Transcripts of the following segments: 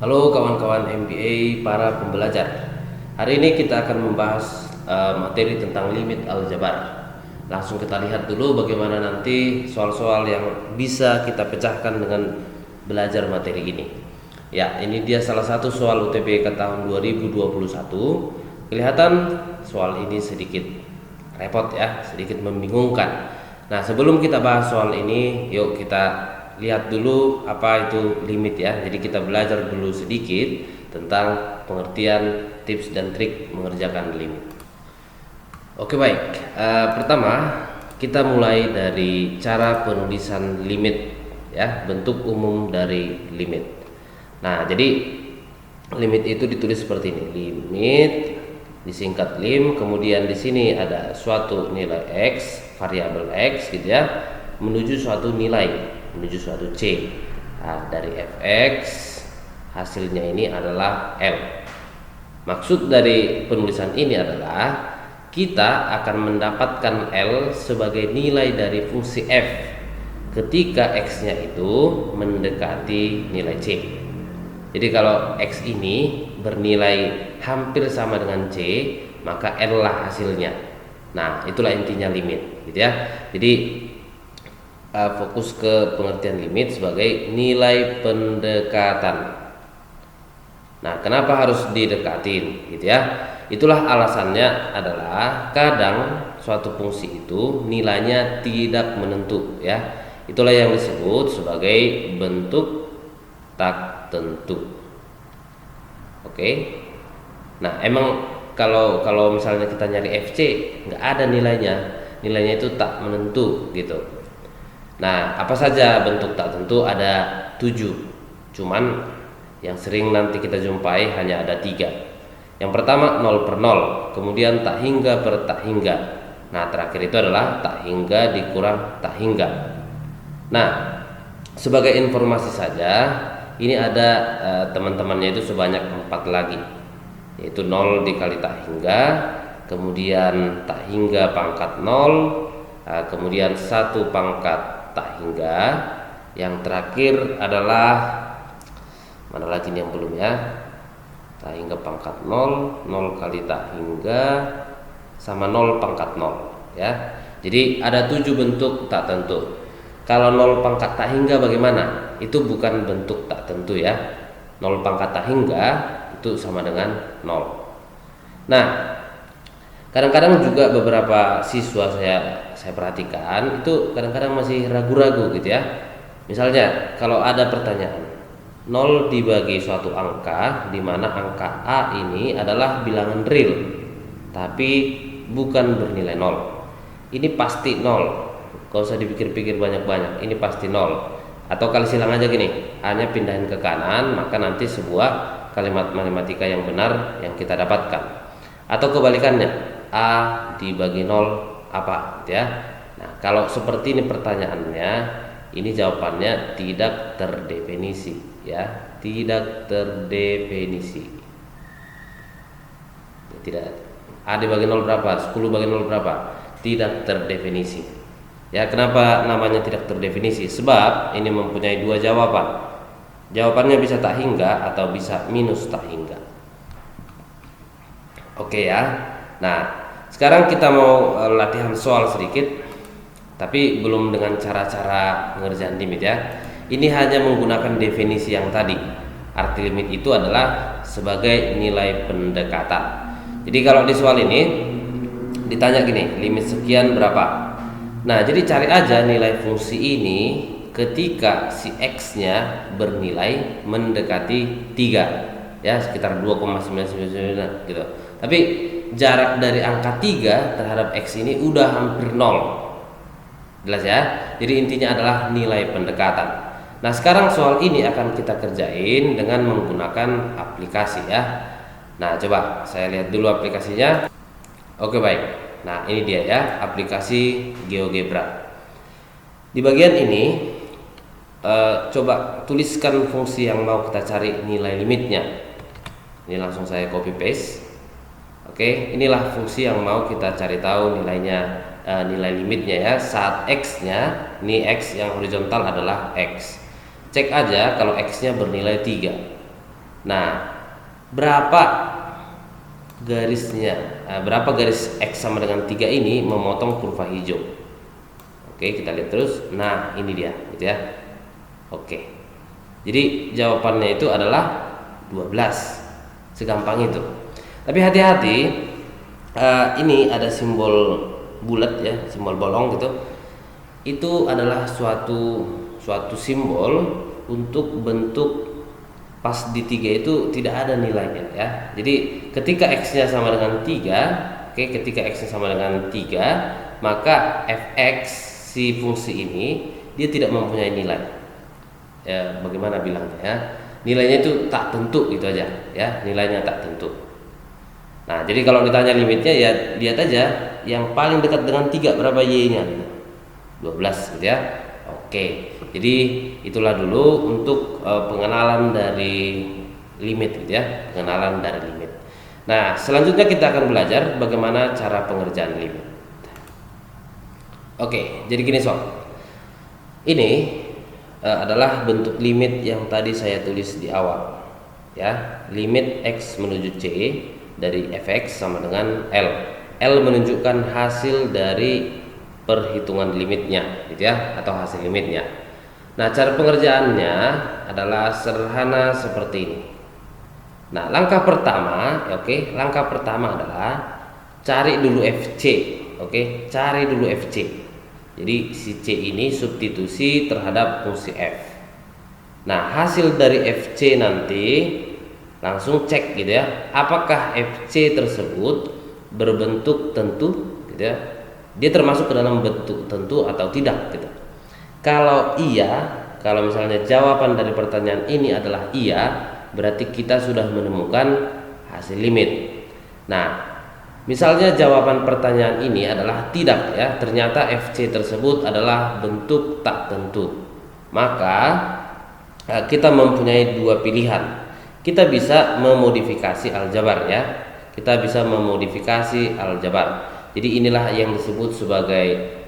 Halo kawan-kawan MBA para pembelajar. Hari ini kita akan membahas materi tentang limit aljabar. Langsung kita lihat dulu bagaimana nanti soal-soal yang bisa kita pecahkan dengan belajar materi ini. Ya, ini dia salah satu soal UTBK tahun 2021. Kelihatan soal ini sedikit repot ya, sedikit membingungkan. Nah, sebelum kita bahas soal ini, yuk kita lihat dulu apa itu limit ya. Jadi kita belajar dulu sedikit tentang pengertian, tips dan trik mengerjakan limit. Oke baik, pertama kita mulai dari cara penulisan limit ya, bentuk umum dari limit. Nah, jadi limit itu ditulis seperti ini. Limit disingkat lim, kemudian di sini ada suatu nilai x, variabel x gitu ya, menuju suatu nilai, menuju suatu C. Nah, dari fx hasilnya ini adalah L. Maksud dari penulisan ini adalah kita akan mendapatkan L sebagai nilai dari fungsi f ketika x-nya itu mendekati nilai C. Jadi kalau x ini bernilai hampir sama dengan C, maka L lah hasilnya. Nah, itulah intinya limit gitu ya. Jadi fokus ke pengertian limit sebagai nilai pendekatan. Nah, kenapa harus didekatin gitu ya? Itulah alasannya adalah kadang suatu fungsi itu nilainya tidak menentu ya. Itulah yang disebut sebagai bentuk tak tentu. Oke. Nah, emang kalau misalnya kita nyari FC nggak ada nilainya. Nilainya itu tak menentu gitu. Nah, apa saja bentuk tak tentu? Ada 7. Cuman yang sering nanti kita jumpai hanya ada 3. Yang pertama 0 per 0, kemudian tak hingga per tak hingga. Nah, terakhir itu adalah tak hingga dikurang tak hingga. Nah, sebagai informasi saja, ini ada teman-temannya itu sebanyak 4 lagi, yaitu 0 dikali tak hingga, kemudian tak hingga pangkat 0, kemudian 1 pangkat tak hingga, yang terakhir adalah mana lagi nih yang belum ya, tak hingga pangkat 0, 0 kali tak hingga sama 0 pangkat 0 ya. Jadi ada 7 bentuk tak tentu. Kalau 0 pangkat tak hingga bagaimana? Itu bukan bentuk tak tentu ya. 0 pangkat tak hingga itu sama dengan 0. Nah, kadang-kadang juga beberapa siswa saya perhatikan itu kadang-kadang masih ragu-ragu gitu ya. Misalnya kalau ada pertanyaan 0 dibagi suatu angka di mana angka A ini adalah bilangan real tapi bukan bernilai 0. Ini pasti 0. Gak usah dipikir-pikir banyak-banyak, ini pasti 0. Atau kali silang aja gini, A-nya pindahin ke kanan, maka nanti sebuah kalimat matematika yang benar yang kita dapatkan. Atau kebalikannya, A dibagi 0 apa gitu ya. Nah, kalau seperti ini pertanyaannya, ini jawabannya tidak terdefinisi ya, tidak terdefinisi. Tidak. A dibagi 0 berapa? 10 bagi 0 berapa? Tidak terdefinisi. Ya, kenapa namanya tidak terdefinisi? Sebab ini mempunyai 2 jawaban. Jawabannya bisa tak hingga atau bisa minus tak hingga. Oke ya. Nah, sekarang kita mau latihan soal sedikit, tapi belum dengan cara-cara pengerjaan limit ya. Ini hanya menggunakan definisi yang tadi. Arti limit itu adalah sebagai nilai pendekatan. Jadi kalau di soal ini ditanya gini, limit sekian berapa? Nah, jadi cari aja nilai fungsi ini ketika si x-nya bernilai mendekati 3 ya, sekitar 2,999 gitu. Tapi jarak dari angka 3 terhadap x ini udah hampir 0. Jelas ya? Jadi intinya adalah nilai pendekatan. Nah, sekarang soal ini akan kita kerjain dengan menggunakan aplikasi ya. Nah, coba saya lihat dulu aplikasinya. Oke baik. Nah, ini dia ya, aplikasi GeoGebra. Di bagian ini coba tuliskan fungsi yang mau kita cari nilai limitnya. Ini langsung saya copy paste. Oke, inilah fungsi yang mau kita cari tahu nilainya, nilai limitnya ya. Saat x-nya, ini x yang horizontal adalah x. Cek aja kalau x-nya bernilai 3. Nah, berapa garisnya? Berapa garis X sama dengan 3 ini memotong kurva hijau? Oke, kita lihat terus. Nah, ini dia, gitu ya. Oke. Jadi jawabannya itu adalah 12. Segampang itu. Tapi hati-hati, ini ada simbol bulat ya, simbol bolong gitu. Itu adalah suatu simbol untuk bentuk pas di 3 itu tidak ada nilainya ya. Jadi ketika X-nya sama dengan 3, oke, ketika X-nya sama dengan 3, maka fx si fungsi ini dia tidak mempunyai nilai. Ya, bagaimana bilangnya ya? Nilainya itu tak tentu gitu aja ya, nilainya tak tentu. Nah, jadi kalau ditanya limitnya ya lihat aja yang paling dekat dengan 3 berapa y-nya gitu. 12 gitu ya. Oke. Jadi itulah dulu untuk pengenalan dari limit gitu ya, pengenalan dari limit. Nah, selanjutnya kita akan belajar bagaimana cara pengerjaan limit. Oke, jadi gini sob. Ini adalah bentuk limit yang tadi saya tulis di awal. Ya, limit x menuju c dari fx sama dengan L. L menunjukkan hasil dari perhitungan limitnya, gitu ya, atau hasil limitnya. Nah, cara pengerjaannya adalah sederhana seperti ini. Nah, langkah pertama, langkah pertama adalah cari dulu FC, cari dulu FC. Jadi si C ini substitusi terhadap fungsi F. Nah, hasil dari FC nanti langsung cek gitu ya, apakah FC tersebut berbentuk tentu gitu ya. Dia termasuk ke dalam bentuk tentu atau tidak gitu. Kalau iya, kalau misalnya jawaban dari pertanyaan ini adalah iya, berarti kita sudah menemukan hasil limit. Nah, misalnya jawaban pertanyaan ini adalah tidak ya, ternyata FC tersebut adalah bentuk tak tentu. Maka kita mempunyai dua pilihan. Kita bisa memodifikasi aljabar ya. Kita bisa memodifikasi aljabar. Jadi inilah yang disebut sebagai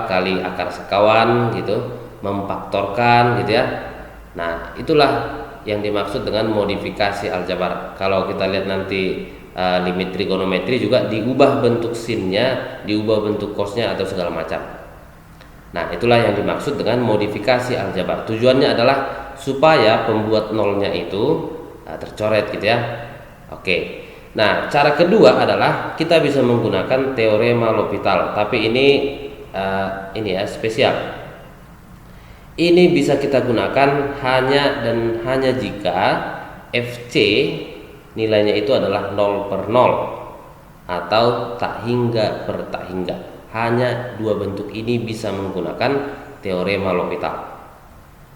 kali akar sekawan gitu, memfaktorkan gitu ya. Nah, itulah yang dimaksud dengan modifikasi aljabar. Kalau kita lihat nanti limit trigonometri juga diubah bentuk sinnya, diubah bentuk cosnya atau segala macam. Nah, itulah yang dimaksud dengan modifikasi aljabar. Tujuannya adalah supaya pembuat nolnya itu tercoret gitu ya. Oke. Nah, cara kedua adalah kita bisa menggunakan teorema L'Hopital, tapi ini ya spesial. Ini bisa kita gunakan hanya jika FC nilainya itu adalah 0 per 0 atau tak hingga per tak hingga. Hanya dua bentuk ini bisa menggunakan teorema L'Hopital.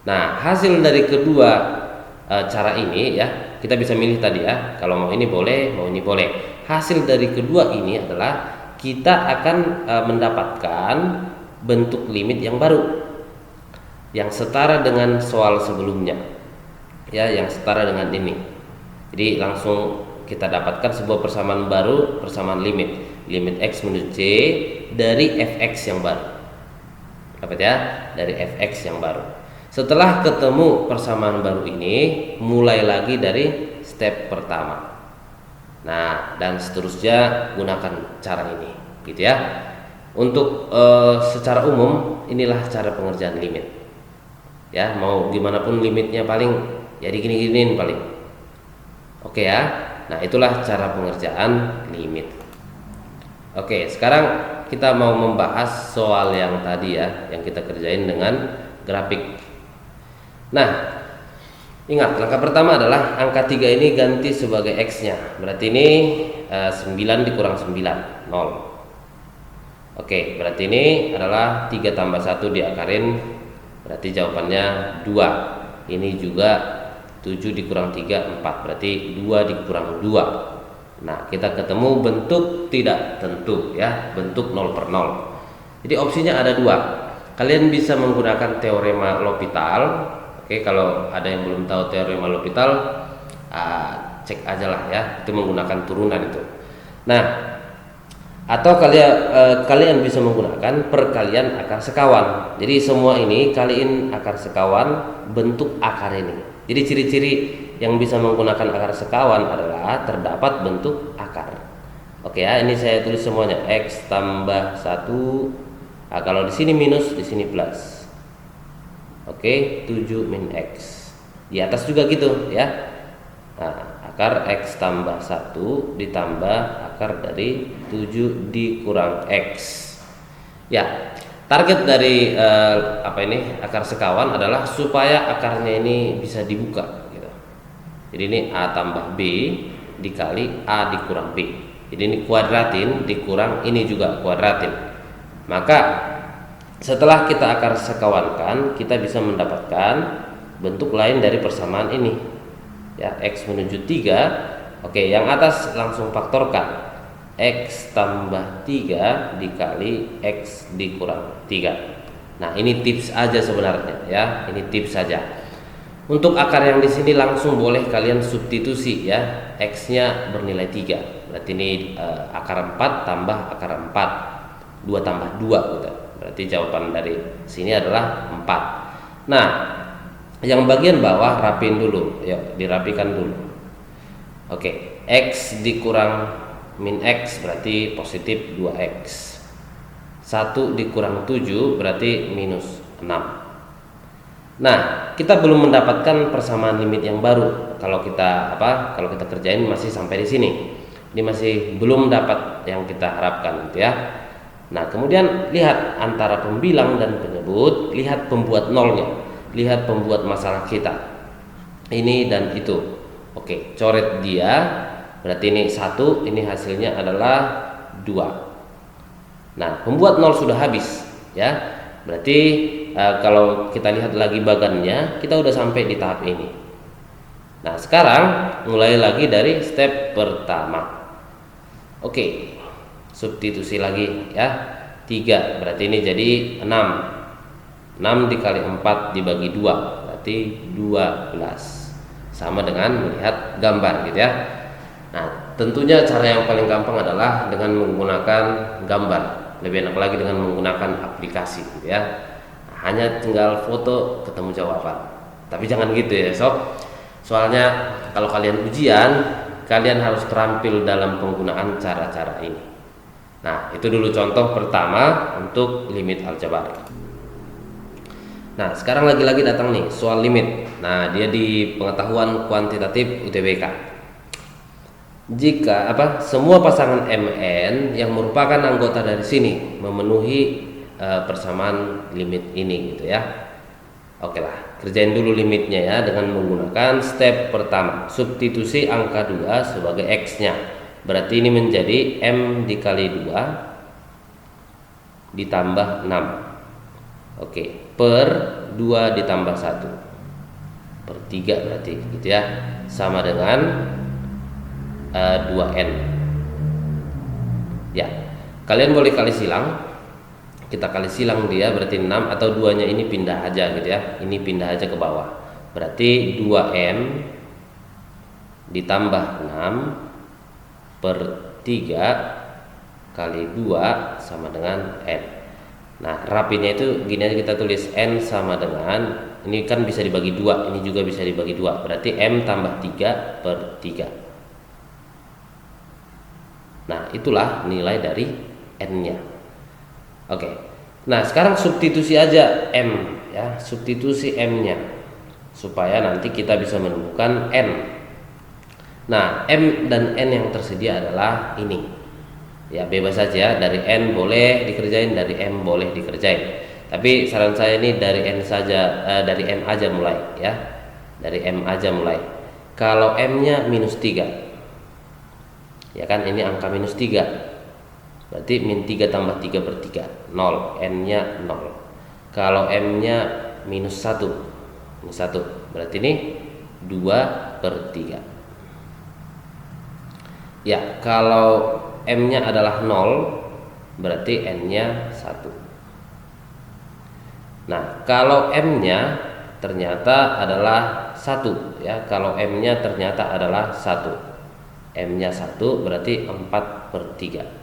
Nah, hasil dari kedua cara ini ya, kita bisa milih tadi ya, kalau mau ini boleh, mau ini boleh. Hasil dari kedua ini adalah kita akan mendapatkan bentuk limit yang baru yang setara dengan soal sebelumnya ya, yang setara dengan ini. Jadi langsung kita dapatkan sebuah persamaan baru, persamaan limit x menuju c dari fx yang baru. Dapat ya, dari fx yang baru. Setelah ketemu persamaan baru ini, mulai lagi dari step pertama. Nah, dan seterusnya gunakan cara ini, gitu ya. Untuk secara umum inilah cara pengerjaan limit. Ya, mau gimana pun limitnya paling ya digini-giniin paling. Oke ya. Nah, itulah cara pengerjaan limit. Oke, sekarang kita mau membahas soal yang tadi ya, yang kita kerjain dengan grafik. Nah, ingat langkah pertama adalah angka 3 ini ganti sebagai X-nya. Berarti ini 9 dikurang 9, 0. Oke, berarti ini adalah 3 tambah 1 diakarin. Berarti jawabannya 2. Ini juga 7 dikurang 3, 4. Berarti 2 dikurang 2. Nah, kita ketemu bentuk tidak tentu ya, bentuk 0 per 0. Jadi opsinya ada 2. Kalian bisa menggunakan teorema L'Hopital. Oke, kalau ada yang belum tahu teorema L'Hopital, cek aja lah ya, itu menggunakan turunan itu. Nah, atau kalian bisa menggunakan perkalian akar sekawan. Jadi semua ini kaliin akar sekawan bentuk akar ini. Jadi ciri-ciri yang bisa menggunakan akar sekawan adalah terdapat bentuk akar. Oke ya, ini saya tulis semuanya. X tambah 1. Nah, kalau di sini minus, di sini plus. Oke, 7 min X. Di atas juga gitu ya. Nah, akar X tambah 1 ditambah akar dari 7 dikurang X. Ya, target dari akar sekawan adalah supaya akarnya ini bisa dibuka gitu. Jadi ini A tambah B dikali A dikurang B. Jadi ini kuadratin dikurang ini juga kuadratin. Maka setelah kita akar sekawankan, kita bisa mendapatkan bentuk lain dari persamaan ini. Ya, X menuju 3. Oke, yang atas langsung faktorkan. X tambah 3 dikali X dikurang 3. Nah, ini tips aja sebenarnya ya. Ini tips saja. Untuk akar yang di sini langsung boleh kalian substitusi ya. X-nya bernilai 3. Berarti ini akar 4 tambah akar 4. 2 tambah 2 gitu. Berarti jawaban dari sini adalah 4. Nah, yang bagian bawah rapiin dulu. Yuk, dirapikan dulu. Oke, X dikurang min X berarti positif 2X. 1 dikurang 7 berarti minus 6. Nah, kita belum mendapatkan persamaan limit yang baru. Kalau kita kerjain masih sampai di sini. Ini masih belum dapat yang kita harapkan gitu ya. Nah, kemudian lihat antara pembilang dan penyebut, lihat pembuat nolnya, lihat pembuat masalah kita. Ini dan itu. Oke, coret dia. Berarti ini 1, ini hasilnya adalah 2. Nah, pembuat 0 sudah habis ya. Berarti kalau kita lihat lagi bagannya, kita udah sampai di tahap ini. Nah, sekarang mulai lagi dari step pertama. Oke, substitusi lagi ya. 3 berarti ini jadi 6. 6 dikali 4 dibagi 2 berarti 12. Sama dengan melihat gambar gitu ya. Nah, tentunya cara yang paling gampang adalah dengan menggunakan gambar. Lebih enak lagi dengan menggunakan aplikasi gitu ya. Nah, hanya tinggal foto ketemu jawaban. Tapi jangan gitu ya sob. Soalnya kalau kalian ujian, kalian harus terampil dalam penggunaan cara-cara ini. Nah, itu dulu contoh pertama untuk limit aljabar. Nah, sekarang lagi-lagi datang nih soal limit. Nah, dia di pengetahuan kuantitatif UTBK. Jika semua pasangan MN yang merupakan anggota dari sini memenuhi persamaan limit ini gitu ya. Oke lah, kerjain dulu limitnya ya dengan menggunakan step pertama, substitusi angka 2 sebagai X-nya. Berarti ini menjadi M dikali 2 ditambah 6. Oke, per 2 ditambah 1 per 3 berarti gitu ya. Sama dengan 2N. Ya, kalian boleh kali silang. Kita kali silang dia berarti 6 atau 2-nya ini pindah aja gitu ya. Ini pindah aja ke bawah. Berarti 2M ditambah 6 per 3 kali 2 sama dengan N. Nah, rapinya itu gini aja, kita tulis N sama dengan, ini kan bisa dibagi 2, ini juga bisa dibagi 2. Berarti M tambah 3 per 3. Nah, itulah nilai dari N-nya. Oke. Nah, sekarang substitusi aja M ya, substitusi M-nya supaya nanti kita bisa menemukan N. Nah, M dan N yang tersedia adalah ini. Ya, bebas saja, dari N boleh dikerjain, dari M boleh dikerjain. Tapi saran saya ini dari N saja, dari M aja mulai ya. Dari M aja mulai. Kalau M-nya minus 3. Ya kan, ini angka minus 3. Berarti min 3 tambah 3 per 3 0, N-nya 0. Kalau M-nya minus 1, minus 1 berarti ini 2 per 3. Ya, kalau M-nya adalah 0 berarti N-nya 1. Nah, kalau M-nya ternyata adalah 1 ya, kalau M-nya ternyata adalah 1, M-nya 1 berarti 4 per 3.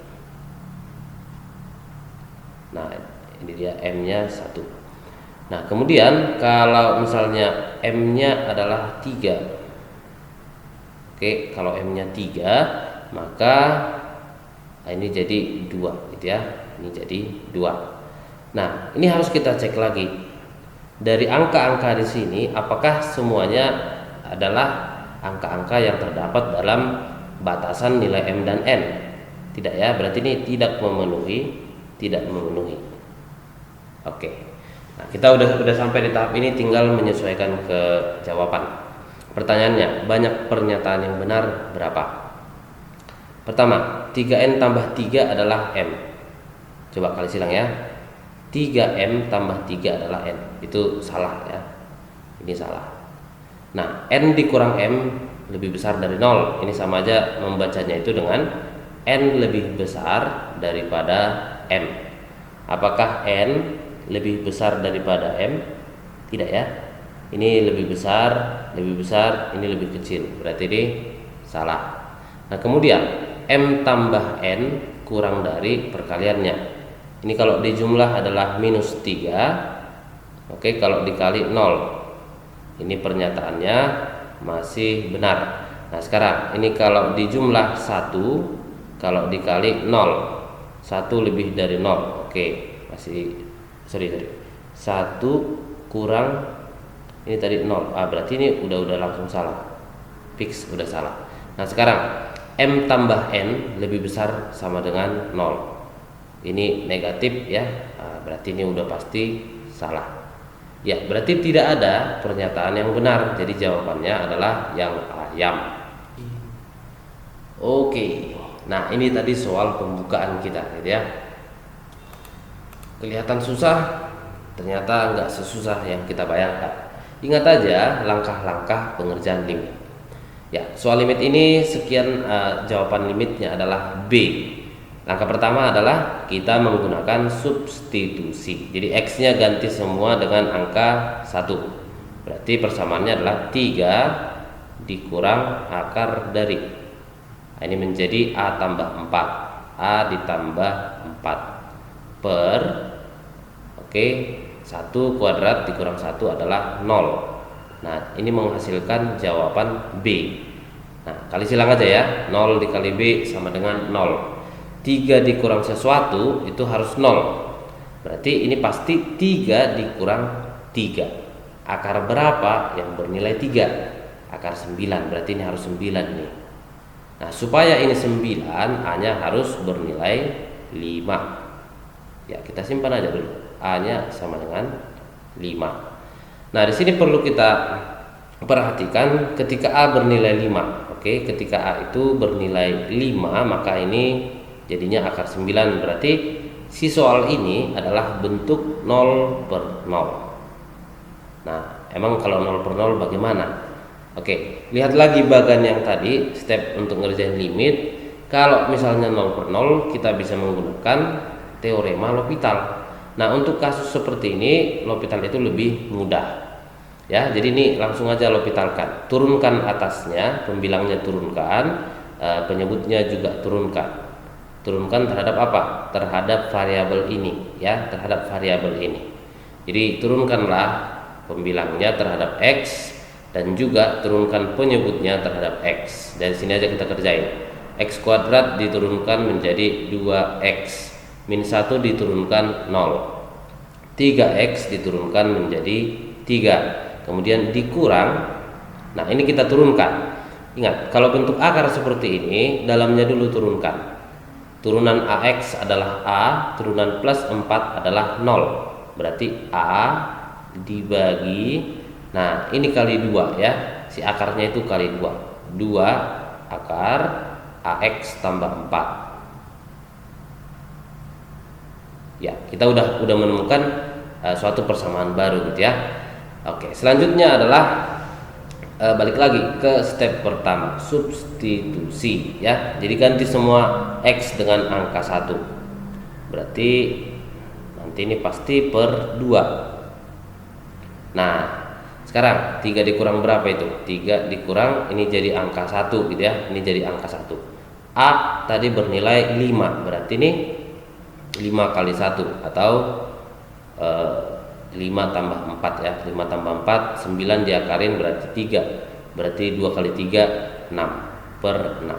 Nah, ini dia M-nya 1. Nah, kemudian kalau misalnya M-nya adalah 3. Oke, kalau M-nya 3, maka ini jadi 2 gitu ya. Ini jadi 2. Nah, ini harus kita cek lagi. Dari angka-angka di sini apakah semuanya adalah angka-angka yang terdapat dalam batasan nilai M dan N? Tidak ya, berarti ini tidak memenuhi, Oke. Nah, kita udah sampai di tahap ini, tinggal menyesuaikan ke jawaban. Pertanyaannya, banyak pernyataan yang benar berapa? Pertama, 3N tambah 3 adalah M. Coba kali silang ya. 3M tambah 3 adalah N. Itu salah ya. Ini salah. Nah, N dikurang M lebih besar dari 0. Ini sama aja membacanya itu dengan N lebih besar daripada M. Apakah N lebih besar daripada M? Tidak ya. Ini lebih besar, ini lebih kecil. Berarti ini salah. Nah, kemudian M tambah N kurang dari perkaliannya. Ini kalau dijumlah adalah minus 3. Oke, kalau dikali 0. Ini pernyataannya masih benar. Nah, sekarang ini kalau dijumlah 1, kalau dikali 0. 1 lebih dari 0. Oke, masih sorry. 1 kurang ini tadi 0. Berarti ini udah langsung salah. Fix udah salah. Nah, sekarang M tambah N lebih besar sama dengan 0. Ini negatif ya. Berarti ini udah pasti salah. Ya, berarti tidak ada pernyataan yang benar. Jadi jawabannya adalah yang ayam. Oke. Nah, ini tadi soal pembukaan kita gitu ya. Kelihatan susah, ternyata nggak sesusah yang kita bayangkan. Ingat aja langkah-langkah pengerjaan limit. Ya, soal limit ini sekian, jawaban limitnya adalah B. Langkah pertama adalah kita menggunakan substitusi. Jadi X-nya ganti semua dengan angka 1. Berarti persamaannya adalah 3 dikurang akar dari. Nah, ini menjadi A tambah 4. A ditambah 4 per 1 kuadrat dikurang 1 adalah 0. Nah, ini menghasilkan jawaban B. Nah, kali silang aja ya. 0 dikali B sama dengan 0. 3 dikurang sesuatu itu harus 0. Berarti ini pasti 3 dikurang 3. Akar berapa yang bernilai 3? Akar 9. Berarti ini harus 9 nih. Nah, supaya ini 9, A-nya harus bernilai 5. Ya, kita simpan aja dulu. A-nya sama dengan 5. Nah, di sini perlu kita perhatikan ketika A bernilai 5. Oke, ketika A itu bernilai 5, maka ini jadinya akar 9. Berarti si soal ini adalah bentuk 0 per 0. Nah, emang kalau 0 per 0 bagaimana? Oke, lihat lagi bagian yang tadi, step untuk ngerjain limit. Kalau misalnya 0 per 0, kita bisa menggunakan teorema L'Hopital. Nah, untuk kasus seperti ini L'Hopital itu lebih mudah. Ya, jadi ini langsung aja L'Hopitalkan. Turunkan atasnya, pembilangnya turunkan, penyebutnya juga turunkan. Turunkan terhadap apa? Terhadap variabel ini, ya, terhadap variabel ini. Jadi turunkanlah pembilangnya terhadap X dan juga turunkan penyebutnya terhadap X. Dari sini aja kita kerjain. X kuadrat diturunkan menjadi 2X. Min 1 diturunkan 0. 3X diturunkan menjadi 3. Kemudian dikurang. Nah, ini kita turunkan. Ingat, kalau bentuk akar seperti ini, dalamnya dulu turunkan. Turunan AX adalah A, turunan plus 4 adalah 0. Berarti A dibagi, nah ini kali 2 ya. Si akarnya itu kali 2. 2 akar AX tambah 4. Ya, kita udah menemukan suatu persamaan baru gitu ya. Oke, selanjutnya adalah balik lagi ke step pertama, substitusi ya. Jadi ganti semua X dengan angka 1. Berarti nanti ini pasti per 2. Nah, sekarang 3 dikurang berapa itu? 3 dikurang, ini jadi angka 1 gitu ya. Ini jadi angka 1. A tadi bernilai 5. Berarti ini 5 kali 1 atau 5 tambah 4 ya. 5 tambah 4 9 diakarin berarti 3. Berarti 2 kali 3 6 per 6.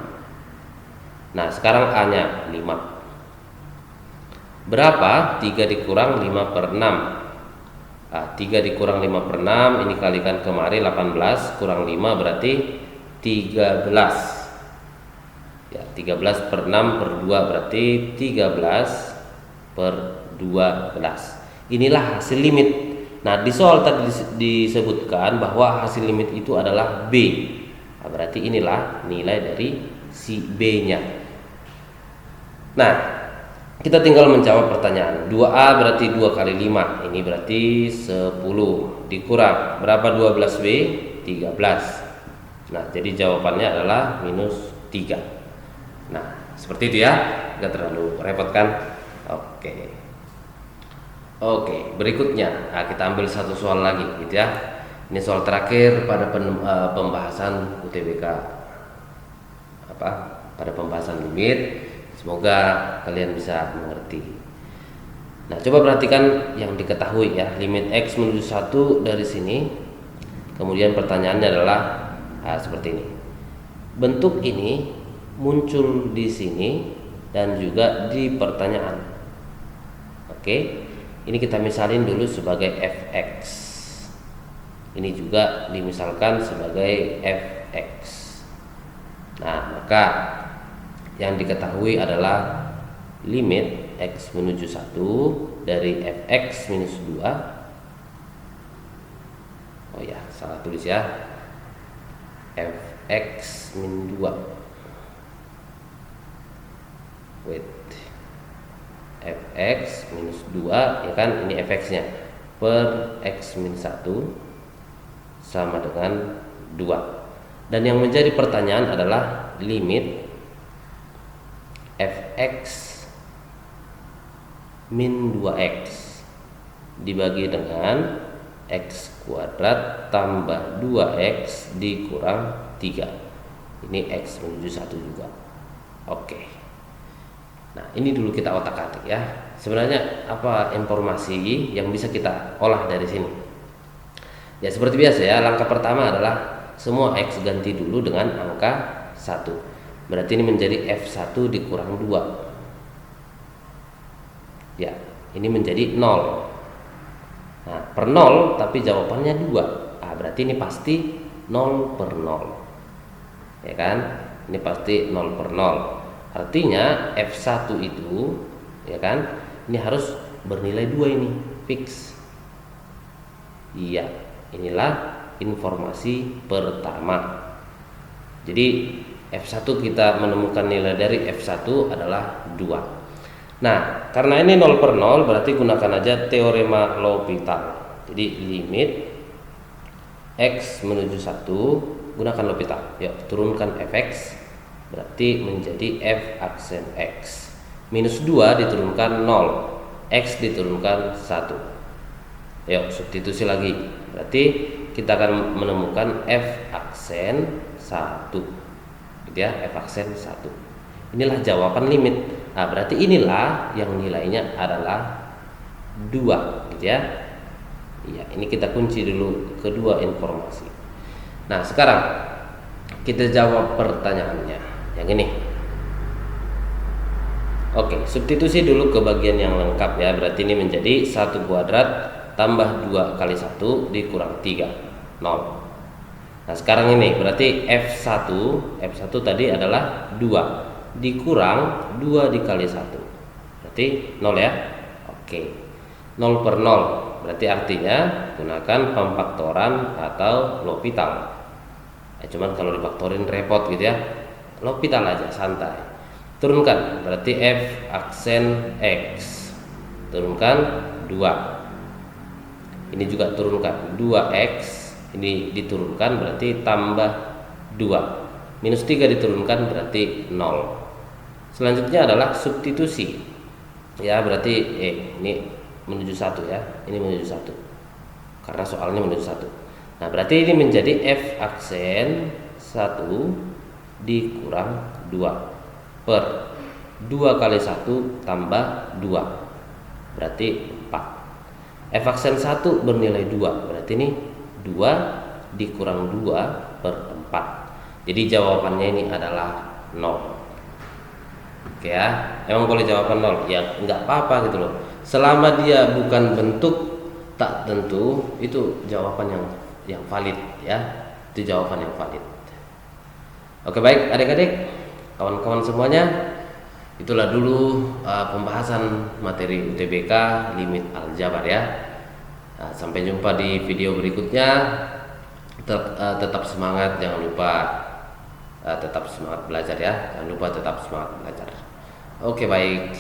Nah sekarang A nya 5. Berapa 3 dikurang 5 per 6? Nah, 3 dikurang 5 per 6 ini kalikan kemari 18 kurang 5 berarti 13 ya. 13 per 6 per 2 berarti 13 per 12. Inilah hasil limit. Nah di soal tadi disebutkan bahwa hasil limit itu adalah B. Nah, berarti inilah nilai dari si B nya. Nah kita tinggal menjawab pertanyaan. 2A berarti 2 kali 5. Ini berarti 10. Dikurang berapa 12B? 13. Nah jadi jawabannya adalah minus 3. Nah seperti itu ya. Gak terlalu repot kan? Oke, berikutnya kita ambil satu soal lagi gitu ya. Ini soal terakhir pada pembahasan UTBK pada pembahasan limit. Semoga kalian bisa mengerti. Nah, coba perhatikan yang diketahui ya. Limit X menuju 1 dari sini. Kemudian pertanyaannya adalah seperti ini. Bentuk ini muncul di sini dan juga di pertanyaan. Oke. Ini kita misalin dulu sebagai fx. Ini juga dimisalkan sebagai fx. Nah, maka yang diketahui adalah limit x menuju 1 dari fx minus 2. Oh ya, salah tulis ya. Fx min 2. Wait. Fx minus 2 ya kan, ini fx-nya per x min 1 sama dengan 2. Dan yang menjadi pertanyaan adalah limit fx min 2x dibagi dengan x kuadrat tambah 2x dikurang 3. Ini x menuju 1 juga. Oke. Nah ini dulu kita otak-atik ya. Sebenarnya apa informasi yang bisa kita olah dari sini? Ya seperti biasa ya. Langkah pertama adalah semua x ganti dulu dengan angka 1. Berarti ini menjadi f1 dikurang 2. Ya ini menjadi 0. Nah per 0 tapi jawabannya 2. Berarti ini pasti 0 per 0. Ya kan? Ini pasti 0 per 0. Artinya F1 itu ya kan, ini harus bernilai 2 ini, fix. Iya, inilah informasi pertama. Jadi F1 kita menemukan nilai dari F1 adalah 2. Nah, karena ini 0 per 0 berarti gunakan aja teorema L'Hopital. Jadi limit X menuju 1 gunakan L'Hopital. Yuk, turunkan Fx berarti menjadi f aksen x minus 2 diturunkan 0, x diturunkan 1. Yuk substitusi lagi, berarti kita akan menemukan f aksen 1 gitu ya, f aksen 1. Inilah jawaban limit. Nah berarti inilah yang nilainya adalah 2 gitu ya. Iya, ini kita kunci dulu kedua informasi. Nah sekarang kita jawab pertanyaannya yang ini. Oke, substitusi dulu ke bagian yang lengkap ya. Berarti ini menjadi 1 kuadrat tambah 2 kali 1 dikurang 3, 0. Nah sekarang ini berarti F1 tadi adalah 2 dikurang 2 dikali 1 berarti 0 ya. Oke, 0 per 0 berarti artinya gunakan pemfaktoran atau L'Hopital. Cuman kalau difaktorin repot gitu ya. L'Hopital aja santai. Turunkan berarti f aksen x. Turunkan 2. Ini juga turunkan 2x. Ini diturunkan berarti tambah 2. Minus 3 diturunkan berarti 0. Selanjutnya adalah substitusi. Ya berarti ini menuju 1 ya. Ini menuju 1. Karena soalnya menuju 1. Nah berarti ini menjadi f aksen 1 dikurang 2 per 2 kali 1 tambah 2 berarti 4. F aksen 1 bernilai 2. Berarti ini 2 dikurang 2/4. Jadi jawabannya ini adalah 0. Oke ya, emang boleh jawaban 0? Ya nggak apa-apa gitu loh. Selama dia bukan bentuk tak tentu, itu jawaban yang valid ya. Itu jawaban yang valid. Oke, baik adik-adik, kawan-kawan semuanya, itulah dulu pembahasan materi UTBK limit aljabar ya. Sampai jumpa di video berikutnya. Tetap semangat, jangan lupa tetap semangat belajar ya. Jangan lupa tetap semangat belajar. Oke, baik.